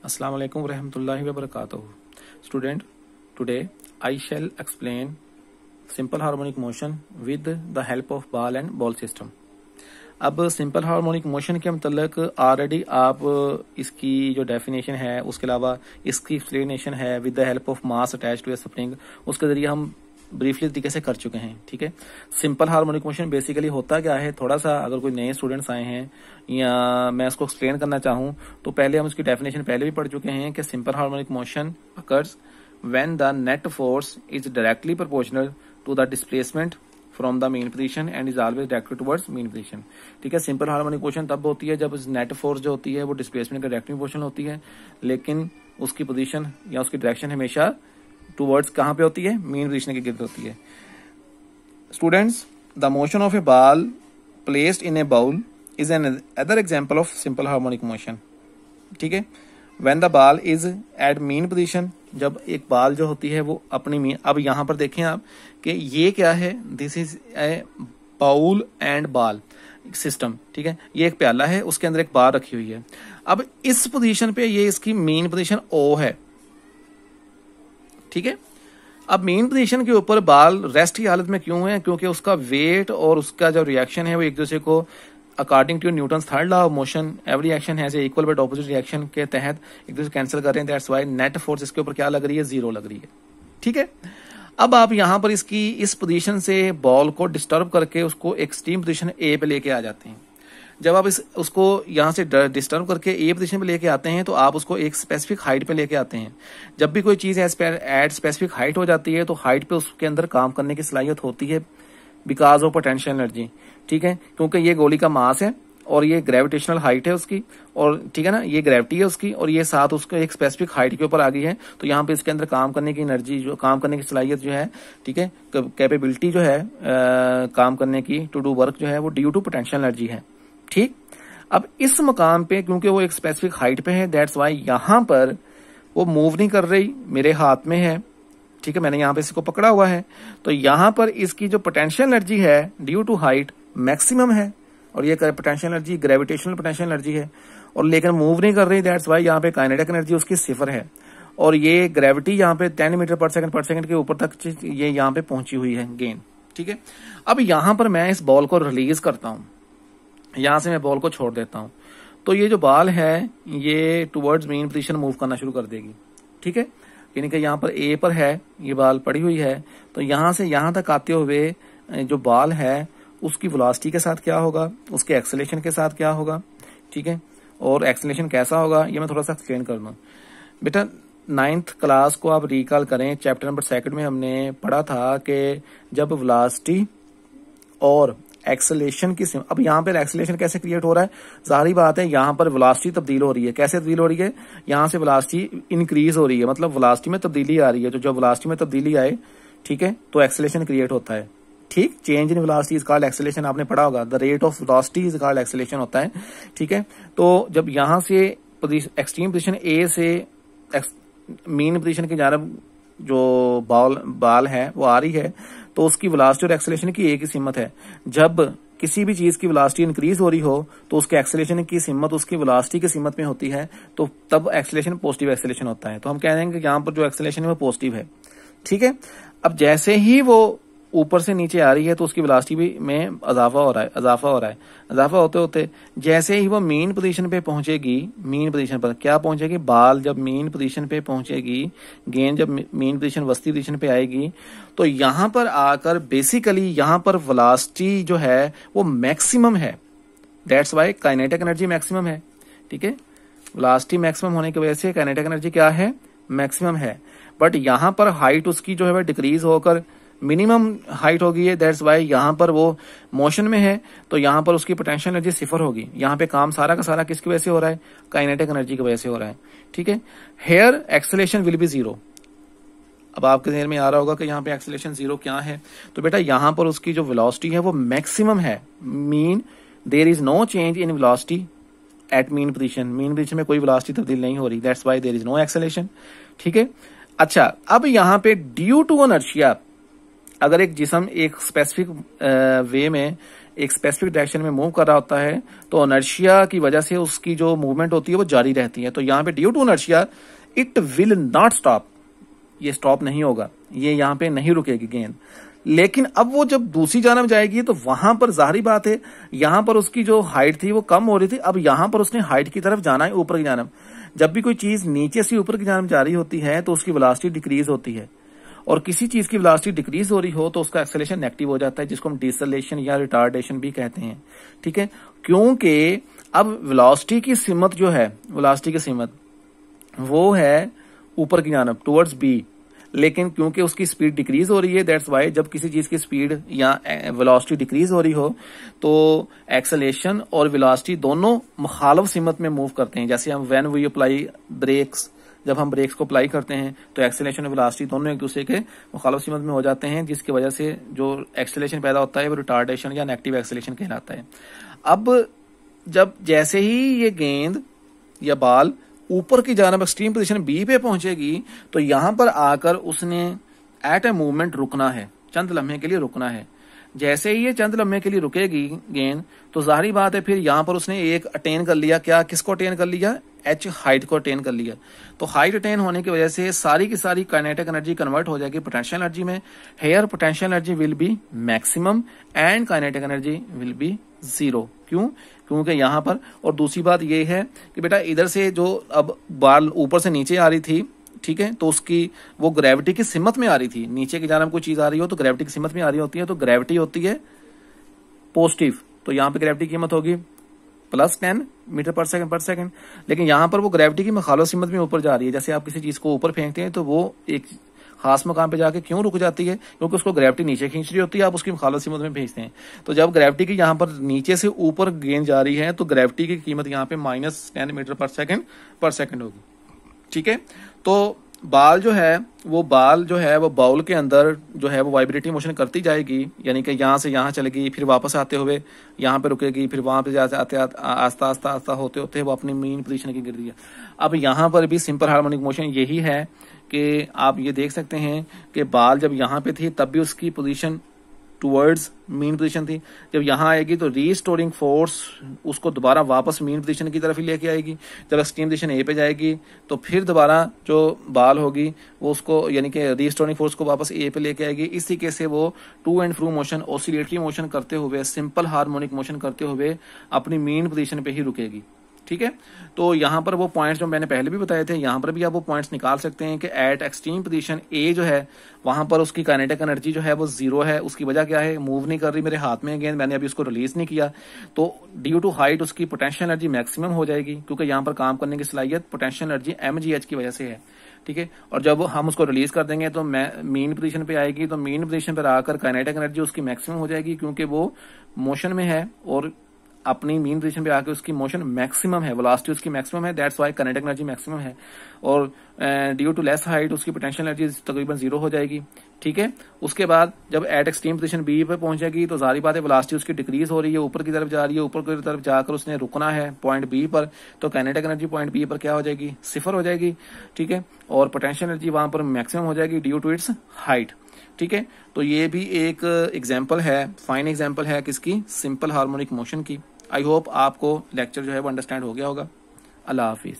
Assalamu alaikum warahmatullahi wabarakatuh. Student, today I shall explain simple harmonic motion with the help of ball and ball system. अब simple harmonic motion के मतलब already आप इसकी जो definition है, उसके अलावा इसकी एक्सप्लेनेशन है with the help of mass attach to a spring, उसके जरिए हम ब्रीफली तरीके से कर चुके हैं। ठीक है, सिंपल हार्मोनिक मोशन बेसिकली होता क्या है, थोड़ा सा अगर कोई नए स्टूडेंट्स आए हैं या मैं इसको एक्सप्लेन करना चाहूं तो पहले हम उसकी डेफिनेशन पहले भी पढ़ चुके हैं कि simple harmonic motion occurs when the net force is directly proportional to the displacement from the mean position and is always directed towards mean position. ठीक है, सिंपल हार्मोनिक मोशन तब होती है जब नेट फोर्स जो होती है वो डिस्प्लेसमेंट का डायरेक्टली प्रोपोर्शनल होती है, लेकिन उसकी पोजीशन या उसकी डायरेक्शन हमेशा टुवर्ड्स कहां पे होती है, मेन पोजीशन के गिर्द होती है। Students, the motion of a ball placed in a bowl is another example of simple harmonic motion. ठीक है, when the ball is at mean position, जब एक बॉल जो होती है वो अपनी मीन, अब यहां पर देखें आप कि ये क्या है, this is a bowl and ball system. ठीक है, ये एक प्याला है, उसके अंदर एक बाल रखी हुई है। अब इस पोजीशन पे ये इसकी मेन पोजीशन ओ है। ठीक है, अब मेन पोजीशन के ऊपर बॉल रेस्ट की हालत में क्यों है, क्योंकि उसका वेट और उसका जो रिएक्शन है वो एक दूसरे को according to Newton's third law of motion every action has equal but opposite reaction के तहत एक दूसरे कैंसिल कर रहे हैं। दैट्स व्हाई नेट फोर्स इसके ऊपर क्या लग रही है, जीरो लग रही है। ठीक है, अब आप यहां पर इसकी इस पोजीशन से बॉल को डिस्टर्ब करके उसको एक्सट्रीम पोजीशन ए पे लेके आ जाते हैं। जब आप उसको यहां से डिस्टर्ब करके ए पोजीशन पे लेके आते हैं तो आप उसको एक स्पेसिफिक हाइट पे लेके आते हैं। जब भी कोई चीज एट स्पेसिफिक हाइट हो जाती है तो हाइट पे उसके अंदर काम करने की सलाहियत होती है बिकॉज ऑफ पोटेंशियल एनर्जी। ठीक है, क्योंकि ये गोली का मास है और ये ग्रेविटेशनल हाइट है उसकी, और ठीक है ना, ये ग्रेविटी है उसकी, और ये साथ उसका एक स्पेसिफिक हाइट के ऊपर आ गई है, तो यहाँ पे इसके अंदर काम करने की एनर्जी, जो काम करने की सलाहियत जो है, ठीक है, कैपेबिलिटी जो है काम करने की, टू डू वर्क जो है, वो ड्यू टू पोटेंशियल एनर्जी है। ठीक, अब इस मकाम पे क्योंकि वो एक स्पेसिफिक हाइट पे है, दैट्स वाई यहां पर वो मूव नहीं कर रही, मेरे हाथ में है। ठीक है, मैंने यहां पे इसको पकड़ा हुआ है, तो यहां पर इसकी जो पोटेंशियल एनर्जी है ड्यू टू हाइट मैक्सिमम है, और ये potential energy gravitational potential energy है, और लेकिन मूव नहीं कर रही, दैट्स वाई यहाँ पे काइनेटिक एनर्जी उसकी सिफर है, और ये ग्रेविटी यहाँ पे 10 मीटर पर सेकंड के ऊपर तक ये यहाँ पे पहुंची हुई है गेन। ठीक है, अब यहां पर मैं इस बॉल को रिलीज करता हूं, यहां से मैं बॉल को छोड़ देता हूं, तो ये जो बॉल है ये टुवर्ड्स मेन पोजीशन मूव करना शुरू कर देगी। ठीक है, यानी कि यहाँ पर ए पर है, ये बॉल पड़ी हुई है, तो यहां से यहां तक आते हुए जो बॉल है उसकी वेलोसिटी के साथ क्या होगा, उसके एक्सेलरेशन के साथ क्या होगा। ठीक है, और एक्सेलरेशन कैसा होगा ये मैं थोड़ा सा एक्सप्लेन कर दूं। बेटा 9th क्लास को आप रिकॉल करें, चैप्टर नंबर 2 में हमने पढ़ा था कि जब वेलोसिटी और एक्सेलरेशन की अब यहाँ पर एक्सेलरेशन कैसे क्रिएट हो रहा है, जाहिर बात है यहाँ पर वेलोसिटी तब्दील हो रही है। कैसे तब्दील हो रही है, यहाँ से वेलोसिटी इंक्रीज हो रही है, मतलब वेलोसिटी में तब्दीली आ रही है। तो जब वेलोसिटी में तब्दीली आए, ठीक है, तो एक्सेलरेशन क्रिएट होता है। ठीक, change in velocity is called acceleration, आपने पढ़ा होगा, the rate of velocity is called acceleration होता है। ठीक है, तो जब यहां से एक्सट्रीम पोजीशन ए से मेन पोजीशन की जानब जो बॉल है वो आ रही है, तो उसकी वेलोसिटी और एक्सेलरेशन की एक ही सिमत है। जब किसी भी चीज की वेलोसिटी इंक्रीज हो रही हो तो उसके एक्सेलरेशन की सिमत उसकी वेलोसिटी की सिमत में होती है, तो तब एक्सेलरेशन पॉजिटिव एक्सेलरेशन होता है। तो हम कह रहे हैं कि यहाँ पर जो एक्सेलरेशन है वो पॉजिटिव है। ठीक है, अब जैसे ही वो ऊपर से नीचे आ रही है तो उसकी वेलोसिटी भी में इजाफा हो रहा है। इजाफा होते होते जैसे ही वो मेन पोजीशन पे पहुंचेगी, मेन पोजीशन पर क्या पहुंचेगी, बॉल जब मेन पोजीशन पे पहुंचेगी, गेंद जब मेन पोजीशन वस्ती पोजीशन पे आएगी, तो यहां पर आकर बेसिकली यहां पर वेलोसिटी जो है वो मैक्सिमम है। That's why kinetic energy maximum है। ठीक है, वेलोसिटी मैक्सिमम होने की वजह से काइनेटिक एनर्जी क्या है, मैक्सिमम है। बट यहां पर हाइट उसकी जो है डिक्रीज होकर मिनिमम हाइट होगी है, दैट्स वाई यहां पर वो मोशन में है, तो यहां पर उसकी पोटेंशियल एनर्जी सिफर होगी। यहां पे काम सारा का सारा किसकी वजह से हो रहा है, काइनेटिक एनर्जी की वजह से हो रहा है। ठीक है, here acceleration will be zero. अब आपके ज़हन में आ रहा होगा कि यहाँ पे एक्सेलरेशन जीरो क्या है, तो बेटा यहां पर उसकी जो वेलोसिटी है वो मैक्सिमम है। Mean there is no change in velocity at mean position, mean position में कोई वेलोसिटी तब्दील नहीं हो रही, that's why there is no acceleration. ठीक है, अच्छा, अब यहाँ पे ड्यू टू इनर्शिया, अगर एक जिस्म एक स्पेसिफिक वे में एक स्पेसिफिक डायरेक्शन में मूव कर रहा होता है तो इनर्शिया की वजह से उसकी जो मूवमेंट होती है वो जारी रहती है। तो यहाँ पे due to inertia it will not stop, ये स्टॉप नहीं होगा, ये यहाँ पे नहीं रुकेगी गेंद। लेकिन अब वो जब दूसरी जानब जाएगी तो वहां पर जाहिर बात है यहां पर उसकी जो हाइट थी वो कम हो रही थी, अब यहां पर उसने हाइट की तरफ जाना है, ऊपर की जानब। जब भी कोई चीज नीचे से ऊपर की जानब जा रही होती है तो उसकी वेलोसिटी डिक्रीज होती है, और किसी चीज की वेलोसिटी डिक्रीज हो रही हो तो उसका एक्सेलरेशन नेगेटिव हो जाता है, जिसको हम डिसेलेरेशन या रिटार्डेशन भी कहते हैं। ठीक है, क्योंकि अब वेलोसिटी की सिमत जो है, वेलोसिटी की सिमत वो है ऊपर की जानब टुवर्ड्स बी, लेकिन क्योंकि उसकी स्पीड डिक्रीज हो रही है, दैट्स वाई जब किसी चीज की स्पीड या वेलोसिटी डिक्रीज हो रही हो तो एक्सेलरेशन और वेलोसिटी दोनों मुखालिफ सिमत में मूव करते हैं। जैसे हम व्हेन वी अप्लाई ब्रेक्स, जब हम ब्रेक्स को अप्लाई करते हैं तो एक्सेलरेशन और वेलोसिटी दोनों एक दूसरे के मुखालिफ सिमत में हो जाते हैं, जिसकी वजह से जो एक्सेलरेशन पैदा होता है वो रिटार्डेशन या नेगेटिव एक्सेलरेशन कहलाता है। अब जब जैसे ही ये गेंद या बॉल ऊपर की जानब एक्सट्रीम पोजीशन बी पे पहुंचेगी तो यहां पर आकर उसने एट ए मूवमेंट रुकना है, चंद लम्हे के लिए रुकना है। जैसे ही ये चंद लम्हे के लिए रुकेगी गेंद तो जाहिर बात है फिर यहां पर उसने एक अटेन कर लिया, क्या किसको अटेन कर लिया, एच हाइट को अटेन कर लिया। तो हाइट अटेन होने की वजह से सारी की सारी काइनेटिक एनर्जी कन्वर्ट हो जाएगी पोटेंशियल एनर्जी में। Here potential energy will be maximum and kinetic energy will be zero. क्यों? क्योंकि यहां पर, और दूसरी बात यह है कि बेटा इधर से जो अब बॉल ऊपर से नीचे आ रही थी, ठीक है, तो उसकी वो ग्रेविटी की सिमत में आ रही थी। नीचे की जानब कोई चीज आ रही हो तो ग्रेविटी की सिमत में आ रही होती है, तो ग्रेविटी होती है पॉजिटिव, तो यहां पे ग्रेविटी की कीमत होगी +10 मीटर पर सेकंड। लेकिन यहां पर वो ग्रेविटी की मुखालिफ सिमत में ऊपर जा रही है। जैसे आप किसी चीज को ऊपर फेंकते हैं तो वो एक खास मकाम पे जाके क्यों रुक जाती है, क्योंकि उसको ग्रेविटी नीचे खींच रही होती है, आप उसकी मुखालिफ सिमत में भेजते हैं। तो जब ग्रेविटी की यहाँ पर नीचे से ऊपर गेंद जा रही है तो ग्रेविटी की कीमत यहाँ पे -10 मीटर पर सेकंड होगी। ठीक है, तो बाल जो है वो बाउल के अंदर जो है वो वाइब्रेटिंग मोशन करती जाएगी, यानी कि यहाँ से यहाँ चलेगी, फिर वापस आते हुए यहाँ पे रुकेगी, फिर वहां पे आते आस्ता आस्ता होते वो अपनी मेन पोजीशन की गिर रही है। अब यहाँ पर भी सिंपल हार्मोनिक मोशन यही है कि आप ये देख सकते हैं कि बाल जब यहाँ पे थी तब भी उसकी पोजीशन टुवर्ड्स मीन पोजीशन थी, जब यहाँ आएगी तो रीस्टोरिंग फोर्स उसको दोबारा वापस मीन पोजीशन की तरफ ही लेके आएगी। जब एक्सट्रीम पोजीशन ए पे जाएगी तो फिर दोबारा जो बाल होगी वो उसको, यानी कि रीस्टोरिंग फोर्स को वापस ए पे लेके आएगी। इस तरीके से वो to and fro motion, oscillatory motion करते हुए, सिंपल हार्मोनिक मोशन करते हुए अपनी मीन पोजीशन पे ही रुकेगी। ठीक है, तो यहाँ पर वो पॉइंट्स जो मैंने पहले भी बताए थे, यहाँ पर भी आप वो पॉइंट्स निकाल सकते हैं कि एट एक्सट्रीम पोजीशन ए जो है वहां पर उसकी काइनेटिक एनर्जी जो है वो जीरो है। उसकी वजह क्या है, मूव नहीं कर रही, मेरे हाथ में गेंद, मैंने अभी उसको रिलीज नहीं किया, तो ड्यू टू हाइट उसकी पोटेंशियल एनर्जी मैक्सिमम हो जाएगी, क्योंकि यहाँ पर काम करने की सलाहियत पोटेंशियल एनर्जी mgh की वजह से है। ठीक है, और जब हम उसको रिलीज कर देंगे तो मीन पोजीशन पे आएगी, तो मीन पोजीशन पर आकर काइनेटिक एनर्जी उसकी मैक्सिमम हो जाएगी, क्योंकि वो मोशन में है और अपनी मीन पोजीशन पे आके उसकी मोशन मैक्सिमम है, वेलोसिटी उसकी मैक्सिमम है, that's why kinetic energy maximum है। और ड्यू टू लेस हाइट उसकी पोटेंशियल एनर्जी तकरीबन जीरो हो जाएगी। ठीक है, उसके बाद जब एट एक्सट्रीम पोजीशन बी पे पहुंचेगी तो जाहिर बात है वेलोसिटी उसकी डिक्रीज हो रही है, ऊपर की तरफ जा रही है, ऊपर की तरफ जाकर उसने रुकना है पॉइंट बी पर, तो काइनेटिक एनर्जी पॉइंट बी पर क्या हो जाएगी, 0 हो जाएगी। ठीक है, और पोटेंशियल एनर्जी वहां पर मैक्सिमम हो जाएगी ड्यू टू इट्स हाइट। ठीक है, तो ये भी एक एग्जाम्पल है, फाइन एग्जाम्पल है किसकी, सिंपल हार्मोनिक मोशन की। आई होप आपको लेक्चर जो है वो अंडरस्टैंड हो गया होगा। अल्लाह हाफिज।